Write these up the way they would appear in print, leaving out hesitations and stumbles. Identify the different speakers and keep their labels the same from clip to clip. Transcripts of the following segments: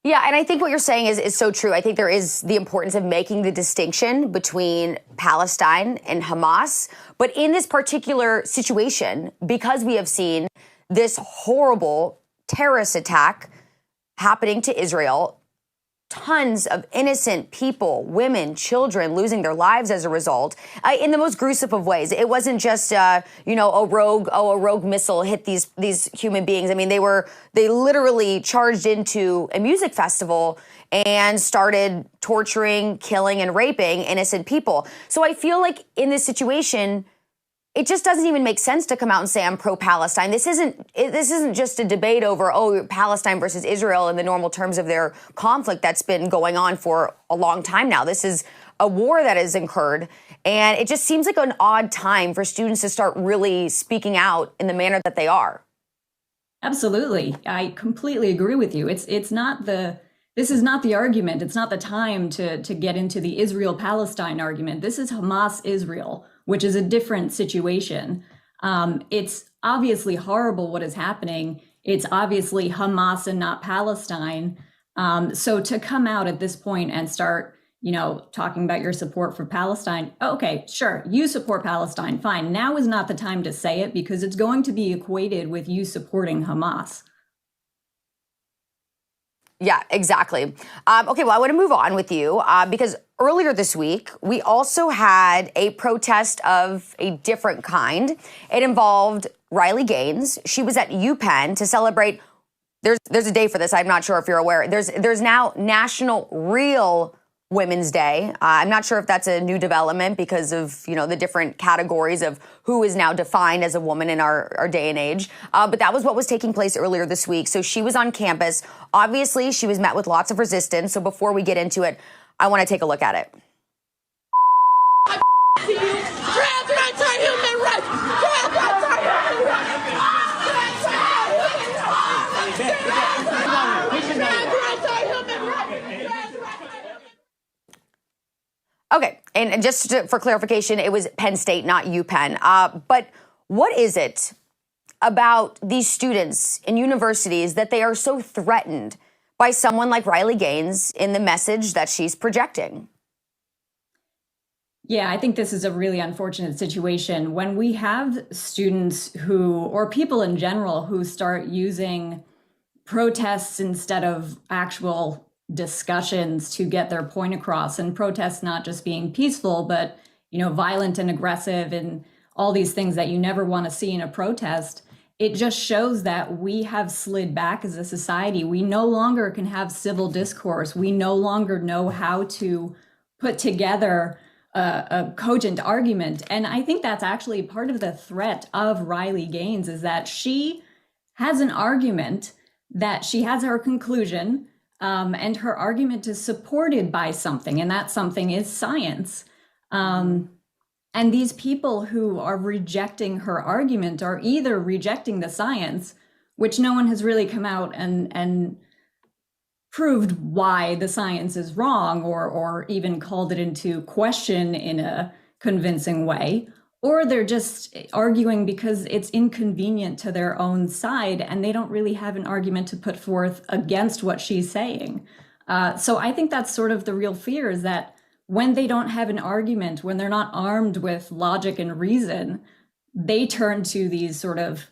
Speaker 1: Yeah, and I think what you're saying is so true. I think there is the importance of making the distinction between Palestine and Hamas. But in this particular situation, because we have seen this horrible terrorist attack happening to Israel, tons of innocent people, women, children losing their lives as a result, in the most gruesome of ways. It wasn't just, a rogue missile hit these human beings. I mean, they literally charged into a music festival and started torturing, killing, and raping innocent people. So I feel like in this situation, it just doesn't even make sense to come out and say I'm pro-Palestine. This isn't just a debate over, Palestine versus Israel in the normal terms of their conflict that's been going on for a long time now. This is a war that has incurred, and it just seems like an odd time for students to start really speaking out in the manner that they are.
Speaker 2: Absolutely. I completely agree with you. This is not the argument. It's not the time to get into the Israel-Palestine argument. This is Hamas-Israel, which is a different situation. It's obviously horrible what is happening. It's obviously Hamas and not Palestine. So to come out at this point and start, talking about your support for Palestine, okay, sure, you support Palestine, fine. Now is not the time to say it because it's going to be equated with you supporting Hamas.
Speaker 1: Yeah, exactly. Okay, well, I want to move on with you because earlier this week, we also had a protest of a different kind. It involved Riley Gaines. She was at UPenn to celebrate. There's a day for this. I'm not sure if you're aware. There's now National Real Women's Day. I'm not sure if that's a new development because of, the different categories of who is now defined as a woman in our day and age. But that was what was taking place earlier this week. So she was on campus. Obviously, she was met with lots of resistance. So before we get into it, I want to take a look at it.
Speaker 3: Trans rights are human rights. Trans rights are human rights.
Speaker 1: Okay, and just for clarification, it was Penn State, not UPenn. But what is it about these students in universities that they are so threatened by someone like Riley Gaines in the message that she's projecting?
Speaker 2: Yeah, I think this is a really unfortunate situation when we have students or people in general who start using protests instead of actual discussions to get their point across, and protests not just being peaceful, but, violent and aggressive and all these things that you never want to see in a protest. It just shows that we have slid back as a society. We no longer can have civil discourse. We no longer know how to put together a cogent argument. And I think that's actually part of the threat of Riley Gaines, is that she has an argument, that she has her conclusion, and her argument is supported by something, and that something is science. And these people who are rejecting her argument are either rejecting the science, which no one has really come out and proved why the science is wrong, or even called it into question in a convincing way, or they're just arguing because it's inconvenient to their own side and they don't really have an argument to put forth against what she's saying. So I think that's sort of the real fear, is that when they don't have an argument, when they're not armed with logic and reason, they turn to these sort of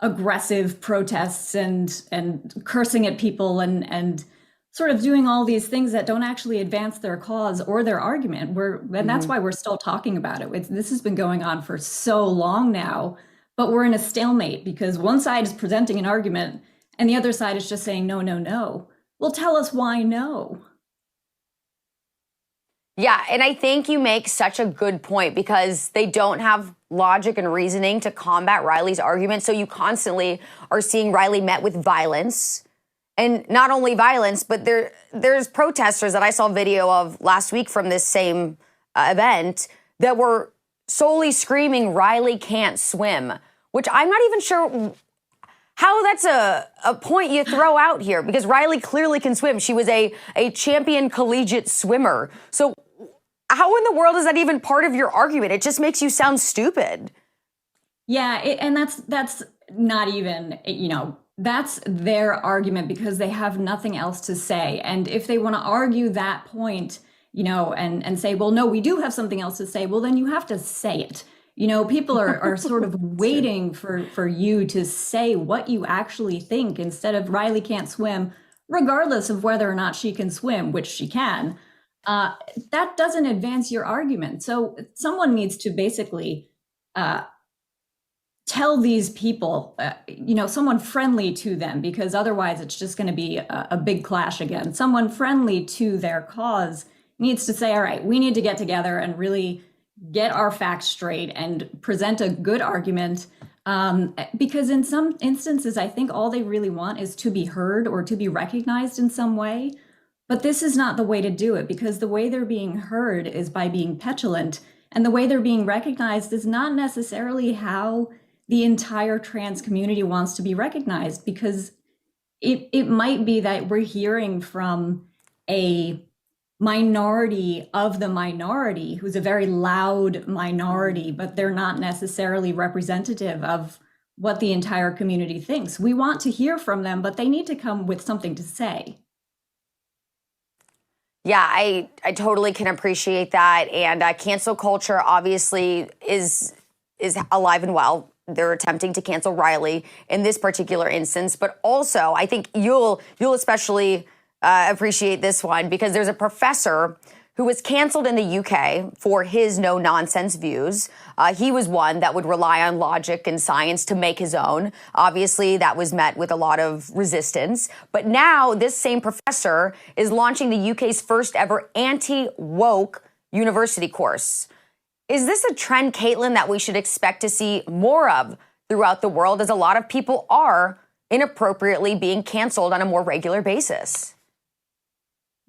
Speaker 2: aggressive protests and cursing at people and sort of doing all these things that don't actually advance their cause or their argument. And that's why we're still talking about it. This has been going on for so long now, but we're in a stalemate because one side is presenting an argument and the other side is just saying, no, no, no. Well, tell us why no.
Speaker 1: Yeah, and I think you make such a good point because they don't have logic and reasoning to combat Riley's argument. So you constantly are seeing Riley met with violence. And not only violence, but there's protesters that I saw video of last week from this same event that were solely screaming, Riley can't swim, which I'm not even sure how that's a point you throw out here, because Riley clearly can swim. She was a champion collegiate swimmer. So how in the world is that even part of your argument? It just makes you sound stupid.
Speaker 2: Yeah, and that's not even, That's their argument because they have nothing else to say. And if they want to argue that point, and say, well, no, we do have something else to say, well, then you have to say it. People are sort of waiting for you to say what you actually think instead of Riley can't swim, regardless of whether or not she can swim, which she can. That doesn't advance your argument. So someone needs to basically tell these people, someone friendly to them, because otherwise it's just going to be a big clash again. Someone friendly to their cause needs to say, all right, we need to get together and really get our facts straight and present a good argument. Because in some instances, I think all they really want is to be heard or to be recognized in some way. But this is not the way to do it, because the way they're being heard is by being petulant. And the way they're being recognized is not necessarily how the entire trans community wants to be recognized, because it might be that we're hearing from a minority of the minority who's a very loud minority, but they're not necessarily representative of what the entire community thinks. We want to hear from them, but they need to come with something to say.
Speaker 1: Yeah, I totally can appreciate that. And cancel culture obviously is alive and well. They're attempting to cancel Riley in this particular instance, but also I think you'll especially appreciate this one, because there's a professor who was canceled in the UK for his no-nonsense views. He was one that would rely on logic and science to make his own. Obviously, that was met with a lot of resistance. But now this same professor is launching the UK's first ever anti-woke university course. Is this a trend, Caitlin, that we should expect to see more of throughout the world, as a lot of people are inappropriately being canceled on a more regular basis?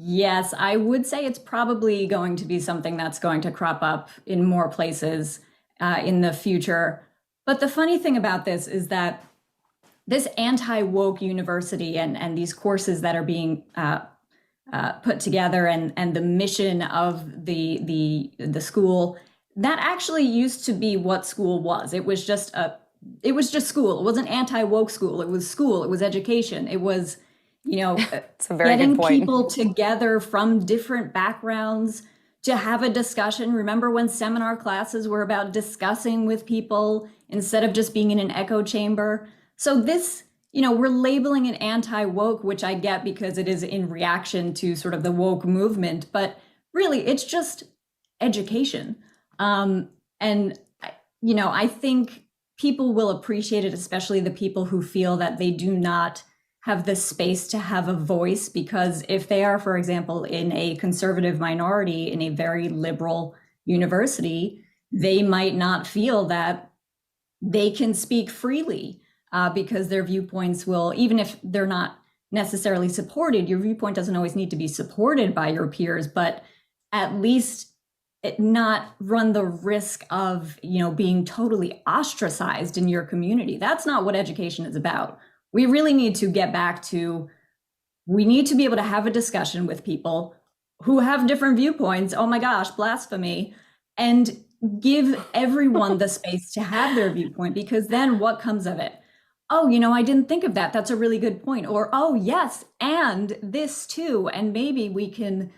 Speaker 2: Yes, I would say it's probably going to be something that's going to crop up in more places in the future. But the funny thing about this is that this anti-woke university and these courses that are being put together and the mission of the school, that actually used to be what school was. It was just school. It wasn't anti-woke school. It was education. It was,
Speaker 1: it's a very
Speaker 2: getting
Speaker 1: good point.
Speaker 2: people together from different backgrounds to have a discussion. Remember when seminar classes were about discussing with people instead of just being in an echo chamber? So this, we're labeling it anti-woke, which I get because it is in reaction to sort of the woke movement, but really it's just education. I think people will appreciate it, especially the people who feel that they do not have the space to have a voice, because if they are, for example, in a conservative minority in a very liberal university, they might not feel that they can speak freely because their viewpoints will, even if they're not necessarily supported, your viewpoint doesn't always need to be supported by your peers, but at least not run the risk of, being totally ostracized in your community. That's not what education is about. We really need to get back to, we need to be able to have a discussion with people who have different viewpoints. Oh my gosh, blasphemy. And give everyone the space to have their viewpoint, because then what comes of it? Oh, I didn't think of that. That's a really good point. Or, oh yes, and this too. And maybe we can,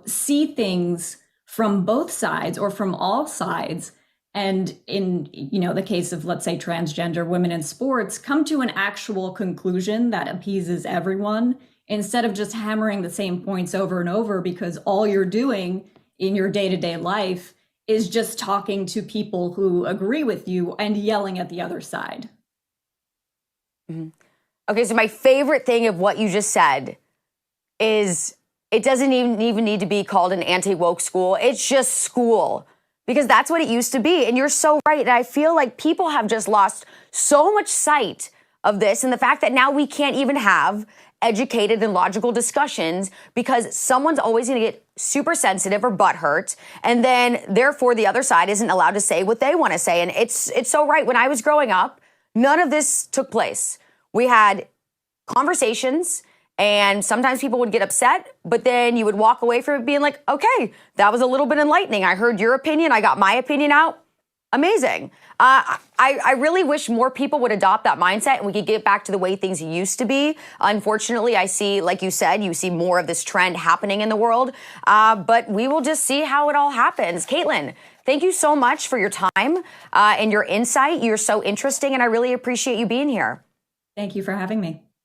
Speaker 2: see things from both sides or from all sides. And in, the case of, let's say, transgender women in sports, come to an actual conclusion that appeases everyone instead of just hammering the same points over and over, because all you're doing in your day-to-day life is just talking to people who agree with you and yelling at the other side.
Speaker 1: Mm-hmm. Okay, so my favorite thing of what you just said is it doesn't even need to be called an anti-woke school. It's just school. Because that's what it used to be. And you're so right. And I feel like people have just lost so much sight of this, and the fact that now we can't even have educated and logical discussions because someone's always going to get super sensitive or butthurt. And then therefore the other side isn't allowed to say what they want to say. And it's so right. When I was growing up, none of this took place. We had conversations, and sometimes people would get upset, but then you would walk away from it being like, okay, that was a little bit enlightening. I heard your opinion. I got my opinion out. Amazing. I really wish more people would adopt that mindset and we could get back to the way things used to be. Unfortunately, I see, like you said, you see more of this trend happening in the world. But we will just see how it all happens. Caitlin, thank you so much for your time and your insight. You're so interesting, and I really appreciate you being here.
Speaker 2: Thank you for having me.